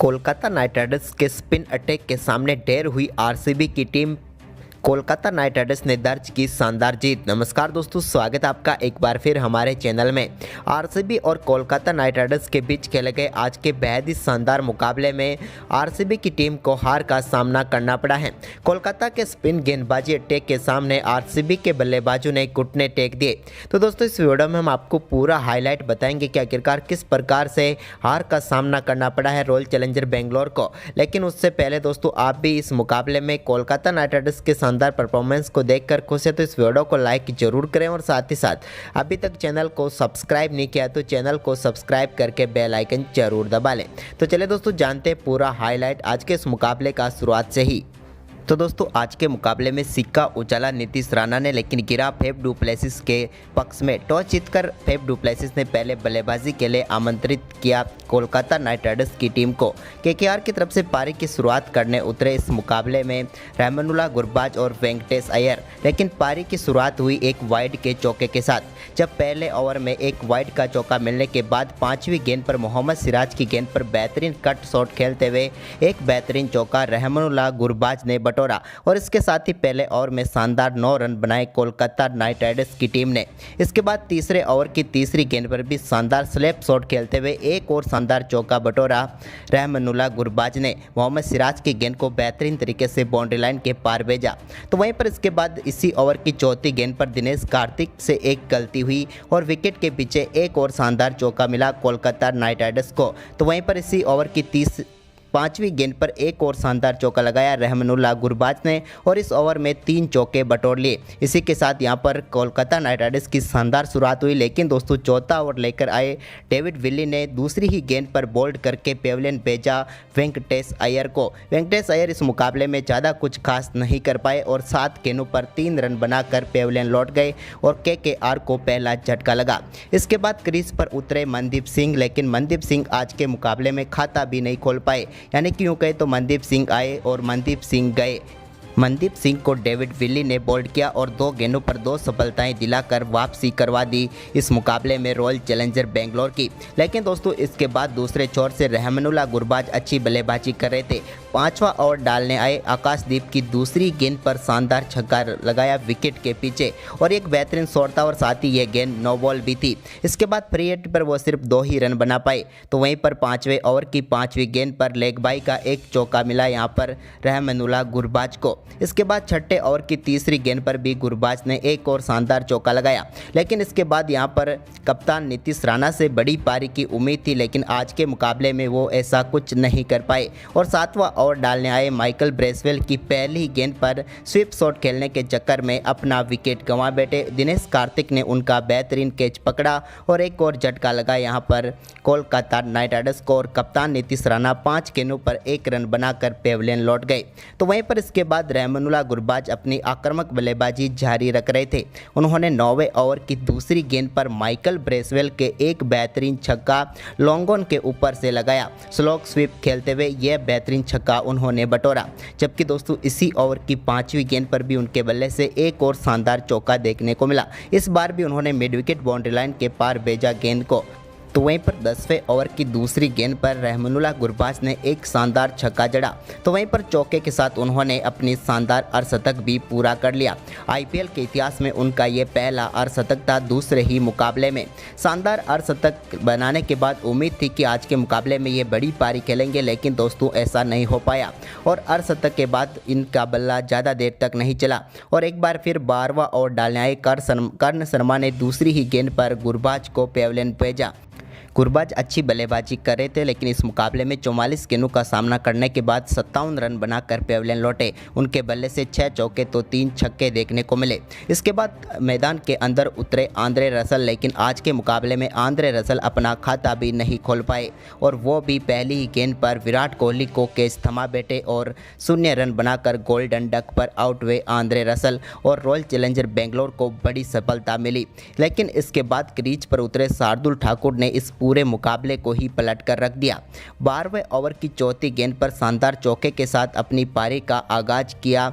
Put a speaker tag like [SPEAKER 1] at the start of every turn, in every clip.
[SPEAKER 1] Kolkata night Riders के spin attack के सामने ढेर हुई आरसीबी की टीम। कोलकाता नाइट राइडर्स ने दर्ज की शानदार जीत। नमस्कार दोस्तों, स्वागत है आपका एक बार फिर हमारे चैनल में। आरसीबी और कोलकाता नाइट राइडर्स के बीच खेले गए आज के बेहद ही शानदार मुकाबले में आरसीबी की टीम को हार का सामना करना पड़ा है। कोलकाता के स्पिन गेंदबाजी अटैक के सामने आरसीबी के बल्लेबाजों ने घुटने टेक दिए। तो दोस्तों, इस वीडियो में हम आपको पूरा हाईलाइट बताएंगे कि आखिरकार किस प्रकार से हार का सामना करना पड़ा है रॉयल चैलेंजर बेंगलोर को। लेकिन उससे पहले दोस्तों, आप भी इस मुकाबले में कोलकाता नाइट राइडर्स के शानदार परफॉर्मेंस को देखकर खुश है तो इस वीडियो को लाइक जरूर करें और साथ ही साथ अभी तक चैनल को सब्सक्राइब नहीं किया तो चैनल को सब्सक्राइब करके बेल आइकन जरूर दबा लें। तो चलिए दोस्तों, जानते हैं पूरा हाईलाइट आज के इस मुकाबले का शुरुआत से ही। तो दोस्तों, आज के मुकाबले में सिक्का उछाला नीतीश राणा ने, लेकिन गिरा फेफ डु प्लेसिस के पक्ष में। टॉस जीतकर फेफ डु प्लेसिस ने पहले बल्लेबाजी के लिए आमंत्रित किया कोलकाता नाइट राइडर्स की टीम को। केकेआर की तरफ से पारी की शुरुआत करने उतरे इस मुकाबले में रहमानुल्लाह गुरबाज और वेंकटेश अय्यर, लेकिन पारी की शुरुआत हुई एक वाइड के चौके के साथ। जब पहले ओवर में एक वाइड का चौका मिलने के बाद पांचवीं गेंद पर मोहम्मद सिराज की गेंद पर बेहतरीन कट शॉट खेलते हुए एक बेहतरीन चौका रहमानुल्लाह गुरबाज ने बटोरा और इसके साथ ही पहले ओवर में शानदार 9 रन बनाए कोलकाता नाइट राइडर्स की टीम ने। इसके बाद तीसरे ओवर की तीसरी गेंद पर भी शानदार स्लैप शॉट खेलते हुए एक और शानदार चौका बटोरा रहमानुल्लाह गुरबाज ने मोहम्मद सिराज की गेंद को बेहतरीन तरीके से बाउंड्री लाइन के पार भेजा। तो वहीं पर इसके बाद इसी ओवर की चौथी गेंद पर दिनेश कार्तिक से एक गलती हुई और विकेट के पीछे एक और शानदार चौका मिला कोलकाता नाइट राइडर्स को। तो वहीं पर इसी ओवर की पांचवीं गेंद पर एक और शानदार चौका लगाया रहमानुल्लाह गुरबाज ने और इस ओवर में 3 चौके बटोर लिए। इसी के साथ यहां पर कोलकाता नाइट राइडर्स की शानदार शुरुआत हुई, लेकिन दोस्तों चौथा ओवर लेकर आए डेविड विली ने दूसरी ही गेंद पर बोल्ड करके पेविलियन भेजा वेंकटेश अय्यर को। वेंकटेश अय्यर इस मुकाबले में ज़्यादा कुछ खास नहीं कर पाए और 7 गेंदों पर 3 रन बनाकर पेविलियन लौट गए और केकेआर को पहला झटका लगा। इसके बाद क्रीज पर उतरे मनदीप सिंह, लेकिन मनदीप सिंह आज के मुकाबले में खाता भी नहीं खोल पाए। यानी कि यूँ कहे तो मनदीप सिंह आए और मनदीप सिंह गए। मनदीप सिंह को डेविड विली ने बोल्ड किया और 2 गेंदों पर 2 सफलताएं दिलाकर वापसी करवा दी इस मुकाबले में रॉयल चैलेंजर बेंगलोर की। लेकिन दोस्तों, इसके बाद दूसरे छोर से रहमानुल्लाह गुरबाज अच्छी बल्लेबाजी कर रहे थे। 5वां ओवर डालने आए आकाशदीप की दूसरी गेंद पर शानदार छक्का लगाया विकेट के पीछे और एक बेहतरीन शॉट था और साथ ही यह गेंद नो बॉल भी थी। इसके बाद फ्री हिट पर वो सिर्फ 2 ही रन बना पाए। तो वहीं पर 5वें ओवर की 5वीं गेंद पर लेग बाई का एक चौका मिला यहाँ पर रहमानुल्लाह गुरबाज को। इसके बाद छठे ओवर की तीसरी गेंद पर भी गुरबाज ने एक और शानदार चौका लगाया। लेकिन इसके बाद यहां पर कप्तान नीतीश राणा से बड़ी पारी की उम्मीद थी, लेकिन आज के मुकाबले में वो ऐसा कुछ नहीं कर पाए और 7वां ओवर डालने आए माइकल ब्रेसवेल की पहली गेंद पर स्वीप शॉट खेलने के चक्कर में अपना विकेट गंवा बैठे। दिनेश कार्तिक ने उनका बेहतरीन कैच पकड़ा और एक और झटका लगा यहां पर कोलकाता नाइट राइडर्स को और कप्तान नीतीश राणा 5 गेंदों पर 1 रन बनाकर पेविलियन लौट गए। तो वहीं पर इसके बाद रहमानुल्लाह गुरबाज अपनी आक्रामक बल्लेबाजी जारी रख रहे थे। उन्होंने 9वें ओवर की दूसरी गेंद पर माइकल ब्रेसवेल के एक बेहतरीन छक्का लॉन्ग ऑन के ऊपर से लगाया। स्लोक स्वीप खेलते हुए यह बेहतरीन छक्का उन्होंने बटोरा। जबकि दोस्तों, इसी ओवर की 5वीं गेंद पर भी उनके बल्ले से एक और शानदार चौका देखने को मिला। इस बार भी उन्होंने मिड विकेट बाउंड्री लाइन के पार भेजा गेंद को। तो वहीं पर 10वें ओवर की दूसरी गेंद पर रहमानुल्लाह गुरबाज ने एक शानदार छक्का जड़ा। तो वहीं पर चौके के साथ उन्होंने अपनी शानदार अर्धशतक भी पूरा कर लिया। आईपीएल के इतिहास में उनका ये पहला अर्धशतक था दूसरे ही मुकाबले में। शानदार अर्धशतक बनाने के बाद उम्मीद थी कि आज के मुकाबले में ये बड़ी पारी खेलेंगे, लेकिन दोस्तों ऐसा नहीं हो पाया और अर्धशतक के बाद इनका बल्ला ज़्यादा देर तक नहीं चला और एक बार फिर 12वां ओवर डालने आए कर्ण शर्मा ने दूसरी ही गेंद पर गुरबाज को पेविलियन भेजा। गुरबाज अच्छी बल्लेबाजी कर रहे थे, लेकिन इस मुकाबले में 44 गेंदों का सामना करने के बाद 57 रन बनाकर पेविलियन लौटे। उनके बल्ले से 6 चौके तो 3 छक्के देखने को मिले। इसके बाद मैदान के अंदर उतरे आंद्रे रसल, लेकिन आज के मुकाबले में आंद्रे रसल अपना खाता भी नहीं खोल पाए और वो भी पहली ही गेंद पर विराट कोहली को कैच थमा बैठे और 0 रन बनाकर गोल्डन डक पर आउट हुए आंद्रे रसल और रॉयल चैलेंजर बेंगलोर को बड़ी सफलता मिली। लेकिन इसके बाद क्रीज पर उतरे शार्दुल ठाकुर ने इस पूरे मुकाबले को ही पलट कर रख दिया। 12वें ओवर की चौथी गेंद पर शानदार चौके के साथ अपनी पारी का आगाज किया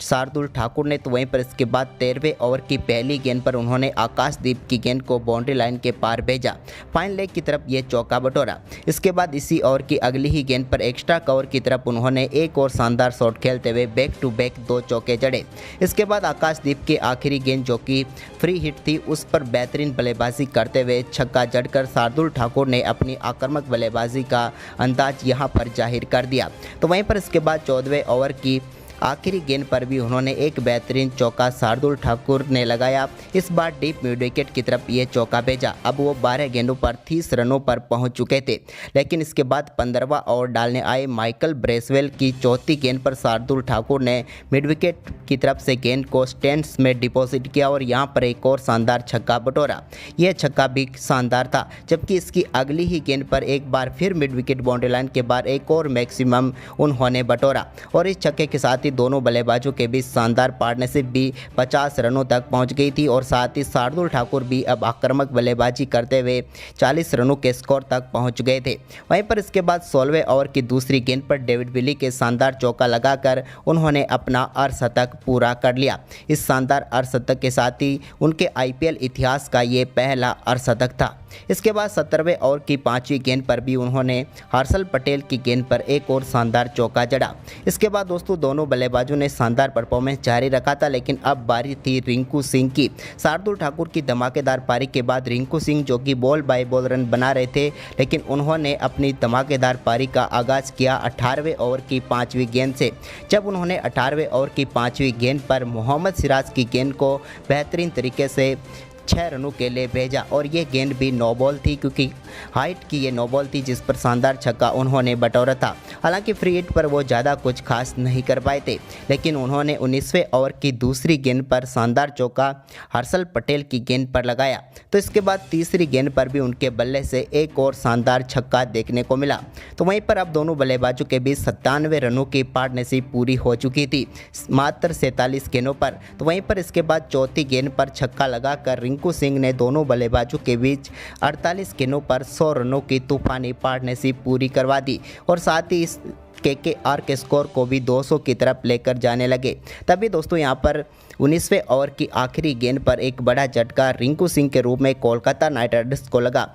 [SPEAKER 1] शार्दुल ठाकुर ने। तो वहीं पर इसके बाद 13वें ओवर की पहली गेंद पर उन्होंने आकाशदीप की गेंद को बाउंड्री लाइन के पार भेजा, फाइन लेग की तरफ ये चौका बटोरा। इसके बाद इसी ओवर की अगली ही गेंद पर एक्स्ट्रा कवर की तरफ उन्होंने एक और शानदार शॉट खेलते हुए बैक टू बैक 2 चौके जड़े। इसके बाद आकाशदीप की आखिरी गेंद जो कि फ्री हिट थी उस पर बेहतरीन बल्लेबाजी करते हुए छक्का जड़कर शार्दुल ठाकुर ने अपनी आक्रामक बल्लेबाजी का अंदाज यहां पर जाहिर कर दिया। तो वहीं पर इसके बाद 14वें ओवर की आखिरी गेंद पर भी उन्होंने एक बेहतरीन चौका शार्दुल ठाकुर ने लगाया। इस बार डीप मिड विकेट की तरफ ये चौका भेजा। अब वो 12 गेंदों पर 30 रनों पर पहुंच चुके थे, लेकिन इसके बाद 15वां ओवर डालने आए माइकल ब्रेसवेल की चौथी गेंद पर शार्दुल ठाकुर ने मिड विकेट की तरफ से गेंद को स्टैंड्स में डिपॉजिट किया और यहां पर एक और शानदार छक्का बटोरा। यह छक्का भी शानदार था, जबकि इसकी अगली ही गेंद पर एक बार फिर मिड विकेट बाउंड्री लाइन के बाद एक और मैक्सिमम उन्होंने बटोरा और इस छक्के के साथ दोनों बल्लेबाजों के बीच शानदार पार्टनरशिप भी 50 रनों तक पहुंच गई थी और साथ ही शार्दुल ठाकुर भी अब आक्रामक बल्लेबाजी करते हुए 40 रनों के स्कोर तक पहुंच गए थे। वहीं पर इसके बाद 16वें ओवर की दूसरी गेंद पर डेविड विली के शानदार चौका लगाकर उन्होंने अपना अर्धशतक पूरा कर लिया। इस शानदार अर्धशतक के साथ ही उनके IPL इतिहास का ये पहला अर्धशतक था। इसके बाद 17वें ओवर की 5वीं गेंद पर भी उन्होंने हर्षल पटेल की गेंद पर एक और शानदार चौका जड़ा। इसके बाद दोस्तों दोनों बल्लेबाजों ने शानदार परफॉर्मेंस जारी रखा था, लेकिन अब बारी थी रिंकू सिंह की। शार्दुल ठाकुर की धमाकेदार पारी के बाद रिंकू सिंह जो कि बॉल बाय बॉल रन बना रहे थे, लेकिन उन्होंने अपनी धमाकेदार पारी का आगाज़ किया 18वें ओवर की 5वीं गेंद से, जब उन्होंने 18वें ओवर की 5वीं गेंद पर मोहम्मद सिराज की गेंद को बेहतरीन तरीके से 6 रनों के लिए भेजा और ये गेंद भी नो बॉल थी, क्योंकि हाइट की ये नो बॉल थी जिस पर शानदार छक्का उन्होंने बटोरा था। हालांकि फ्री हिट पर वो ज़्यादा कुछ खास नहीं कर पाए थे, लेकिन उन्होंने 19वें ओवर की दूसरी गेंद पर शानदार चौका हर्षल पटेल की गेंद पर लगाया। तो इसके बाद तीसरी गेंद पर भी उनके बल्ले से एक और शानदार छक्का देखने को मिला। तो वहीं पर अब दोनों बल्लेबाजों के बीच 97 रनों की पार्टनरशिप पूरी हो चुकी थी मात्र 47 गेंदों पर। तो वहीं पर इसके बाद चौथी गेंद पर छक्का लगाकर रिंकू सिंह ने दोनों बल्लेबाजों के बीच 48 गेंदों पर 100 रनों की तूफानी पार्टनरशिप पूरी करवा दी और साथ ही इस KKR के स्कोर को भी 200 की तरफ लेकर जाने लगे। तभी दोस्तों यहाँ पर 19वें ओवर की आखिरी गेंद पर एक बड़ा झटका रिंकू सिंह के रूप में कोलकाता नाइट राइडर्स को लगा।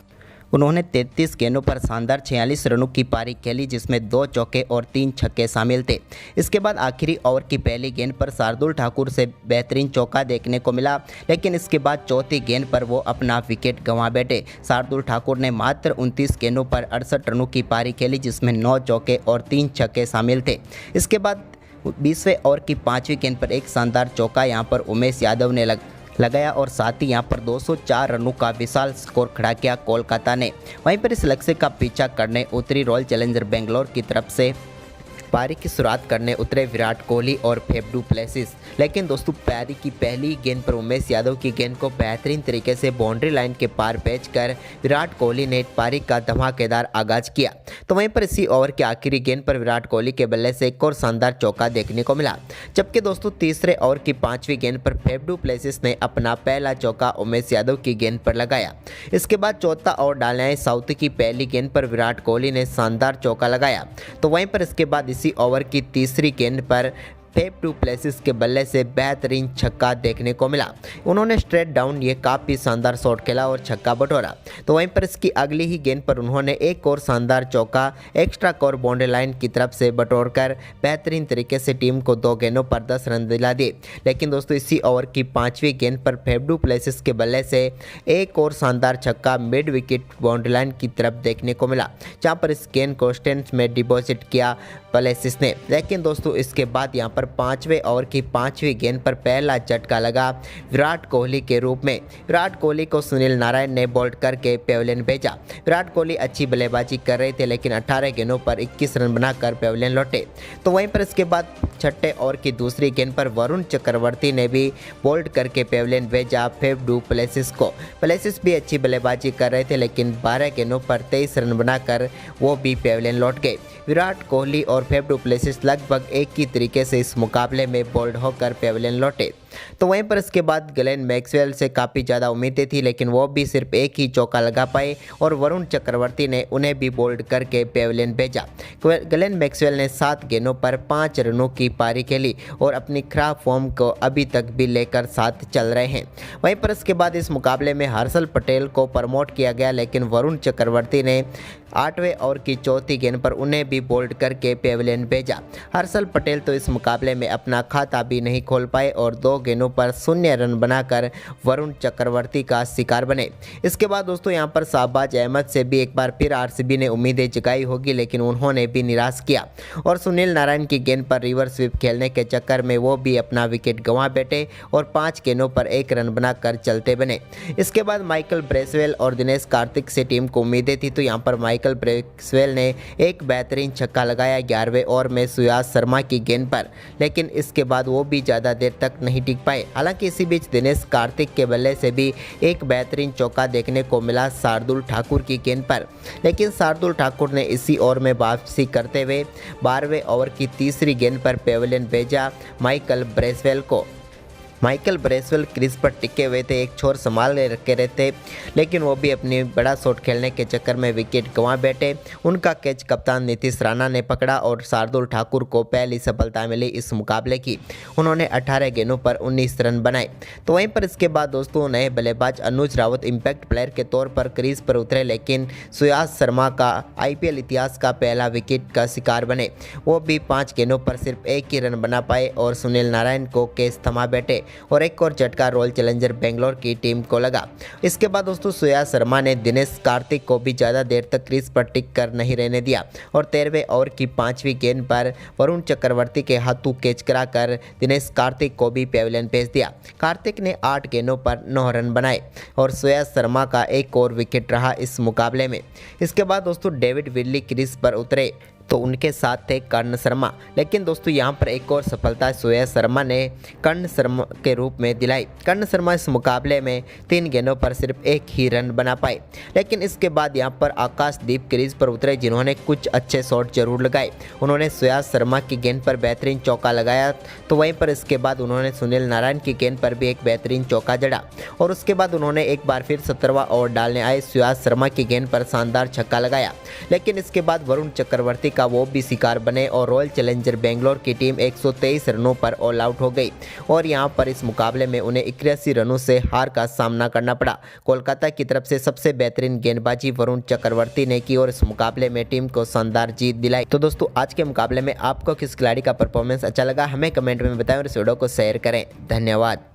[SPEAKER 1] उन्होंने 33 गेंदों पर शानदार 46 रनों की पारी खेली, जिसमें 2 चौके और 3 छक्के शामिल थे। इसके बाद आखिरी ओवर की पहली गेंद पर शार्दुल ठाकुर से बेहतरीन चौका देखने को मिला, लेकिन इसके बाद चौथी गेंद पर वो अपना विकेट गंवा बैठे। शार्दुल ठाकुर ने मात्र 29 गेंदों पर 68 रनों की पारी खेली, जिसमें 9 चौके और 3 छक्के शामिल थे। इसके बाद 20वें ओवर की 5वीं गेंद पर एक शानदार चौका यहाँ पर उमेश यादव ने लगाया और साथ ही यहां पर 204 रनों का विशाल स्कोर खड़ा किया कोलकाता ने। वहीं पर इस लक्ष्य का पीछा करने उतरी रॉयल चैलेंजर बेंगलोर की तरफ से पारी की शुरुआत करने उतरे विराट कोहली और फेफ डू प्लेसिस, लेकिन दोस्तों पारी की पहली गेंद पर उमेश यादव की गेंद को बेहतरीन तरीके से बाउंड्री लाइन के पार भेजकर विराट कोहली ने पारी का धमाकेदार आगाज किया। तो वहीं पर इसी ओवर के आखिरी गेंद पर विराट कोहली के बल्ले से एक और शानदार चौका देखने को मिला, जबकि दोस्तों तीसरे ओवर की 5वीं गेंद पर फेफ डू प्लेसिस ने अपना पहला चौका उमेश यादव की गेंद पर लगाया। इसके बाद चौथा ओवर डालने आए साउथ की पहली गेंद पर विराट कोहली ने शानदार चौका लगाया। तो वहीं पर इसके बाद इसी ओवर की तीसरी गेंद पर फेफ डू प्लेसिस के बल्ले से बेहतरीन छक्का देखने को मिला। उन्होंने स्ट्रेट डाउन ये काफ़ी शानदार शॉट खेला और छक्का बटोरा। तो वहीं पर इसकी अगली ही गेंद पर उन्होंने एक और शानदार चौका एक्स्ट्रा कवर बाउंड्री लाइन की तरफ से बटोरकर बेहतरीन तरीके से टीम को 2 गेंदों पर 10 रन दिला दिए। लेकिन दोस्तों इसी ओवर की 5वीं गेंद पर फेफ डू प्लेसिस के बल्ले से एक और शानदार छक्का मिड विकेट बाउंड्री लाइन की तरफ देखने को मिला, जहाँ पर इस गेंद को स्टैंड्स में डिपॉजिट किया प्लेसिस ने। लेकिन दोस्तों इसके बाद यहाँ पर 5वें ओवर की 5वीं गेंद पर पहला झटका लगा विराट कोहली के रूप में। विराट कोहली को सुनील नारायण ने बोल्ड करके पेविलियन भेजा। विराट कोहली अच्छी बल्लेबाजी कर रहे थे, लेकिन 18 गेंदों पर 21 रन बनाकर पेविलियन लौटे। तो वहीं पर इसके बाद छठे ओवर की दूसरी गेंद पर वरुण चक्रवर्ती ने भी बोल्ड करके पेविलियन भेजा फेफ डू प्लेसिस को। प्लेसिस भी अच्छी बल्लेबाजी कर रहे थे, लेकिन 12 गेंदों पर 23 रन बनाकर वो भी पेविलियन लौट गए। विराट कोहली और फेफ डू प्लेसिस लगभग एक ही तरीके से इस मुकाबले में बोल्ड होकर पेविलियन लौटे। तो वहीं पर इसके बाद ग्लेन मैक्सवेल से काफ़ी ज़्यादा उम्मीदें थी, लेकिन वो भी सिर्फ एक ही चौका लगा पाए और वरुण चक्रवर्ती ने उन्हें भी बोल्ड करके पेविलियन भेजा। ग्लेन मैक्सवेल ने 7 गेंदों पर 5 रनों की पारी खेली और अपनी खराब फॉर्म को अभी तक भी लेकर साथ चल रहे हैं। वहीं पर इसके बाद इस मुकाबले में हर्षल पटेल को प्रमोट किया गया, लेकिन वरुण चक्रवर्ती ने 8वें ओवर की चौथी गेंद पर उन्हें भी बोल्ड करके पेविलियन भेजा। हर्षल पटेल तो इस मुकाबले में अपना खाता भी नहीं खोल पाए और 2 गेंदों पर 0 रन बनाकर वरुण चक्रवर्ती का शिकार बने। इसके बाद दोस्तों यहाँ पर शाहबाज अहमद से भी एक बार फिर आरसीबी ने उम्मीदें जगाई होगी, लेकिन उन्होंने भी निराश किया और सुनील नारायण की गेंद पर रिवर्स स्वीप खेलने के चक्कर में वो भी अपना विकेट गंवा बैठे और 5 गेंदों पर 1 रन बनाकर चलते बने। इसके बाद माइकल ब्रेसवेल और दिनेश कार्तिक से टीम को उम्मीदें थी, तो यहाँ पर माइकल ब्रेसवेल ने एक बेहतरीन छक्का लगाया 11वें ओवर में सुयाज शर्मा की गेंद पर, लेकिन इसके बाद वो भी ज़्यादा देर तक नहीं टिक पाए। हालांकि इसी बीच दिनेश कार्तिक के बल्ले से भी एक बेहतरीन चौका देखने को मिला शार्दुल ठाकुर की गेंद पर, लेकिन शार्दुल ठाकुर ने इसी ओवर में वापसी करते हुए 12वें ओवर की तीसरी गेंद पर पेविलियन भेजा माइकल ब्रेसवेल को। माइकल ब्रेसवेल क्रीज पर टिके हुए थे, एक छोर संभाल रखे रहते, लेकिन वो भी अपनी बड़ा शॉट खेलने के चक्कर में विकेट गंवा बैठे। उनका कैच कप्तान नीतीश राणा ने पकड़ा और शार्दुल ठाकुर को पहली सफलता मिली इस मुकाबले की। उन्होंने 18 गेंदों पर 19 रन बनाए। तो वहीं पर इसके बाद दोस्तों नए बल्लेबाज अनुज रावत इम्पैक्ट प्लेयर के तौर पर क्रीज पर उतरे, लेकिन सुयाज शर्मा का IPL इतिहास का पहला विकेट का शिकार बने। वो भी 5 गेंदों पर सिर्फ 1 ही रन बना पाए और सुनील नारायण को कैच थमा बैठे और एक और झटका रॉयल चैलेंजर बेंगलोर की टीम को लगा। इसके बाद दोस्तों सुयाज शर्मा ने दिनेश कार्तिक को भी ज़्यादा देर तक क्रीज पर टिक कर नहीं रहने दिया और 13वें ओवर की 5वीं गेंद पर वरुण चक्रवर्ती के हाथों कैच कराकर दिनेश कार्तिक को भी पेविलियन भेज दिया। कार्तिक ने 8 गेंदों पर 9 रन बनाए और सुयाज शर्मा का एक और विकेट रहा इस मुकाबले में। इसके बाद दोस्तों डेविड विल्ली क्रीज पर उतरे, तो उनके साथ थे कर्ण शर्मा, लेकिन दोस्तों यहाँ पर एक और सफलता सुयाज शर्मा ने कर्ण शर्मा के रूप में दिलाई। कर्ण शर्मा इस मुकाबले में 3 गेंदों पर सिर्फ 1 ही रन बना पाए, लेकिन इसके बाद यहाँ पर आकाशदीप क्रीज पर उतरे, जिन्होंने कुछ अच्छे शॉट जरूर लगाए। उन्होंने सुयाज शर्मा की गेंद पर बेहतरीन चौका लगाया, तो वहीं पर इसके बाद उन्होंने सुनील नारायण की गेंद पर भी एक बेहतरीन चौका जड़ा और उसके बाद उन्होंने एक बार फिर 17वां ओवर डालने आए सुयाज शर्मा की गेंद पर शानदार छक्का लगाया, लेकिन इसके बाद वरुण चक्रवर्ती का वो भी शिकार बने और रॉयल चैलेंजर बेंगलोर की टीम 123 रनों पर ऑल आउट हो गई और यहां पर इस मुकाबले में उन्हें 81 रनों से हार का सामना करना पड़ा। कोलकाता की तरफ से सबसे बेहतरीन गेंदबाजी वरुण चक्रवर्ती ने की और इस मुकाबले में टीम को शानदार जीत दिलाई। तो दोस्तों आज के मुकाबले में आपको किस खिलाड़ी का परफॉर्मेंस अच्छा लगा हमें कमेंट में बताएं और इस वीडियो को शेयर करें। धन्यवाद।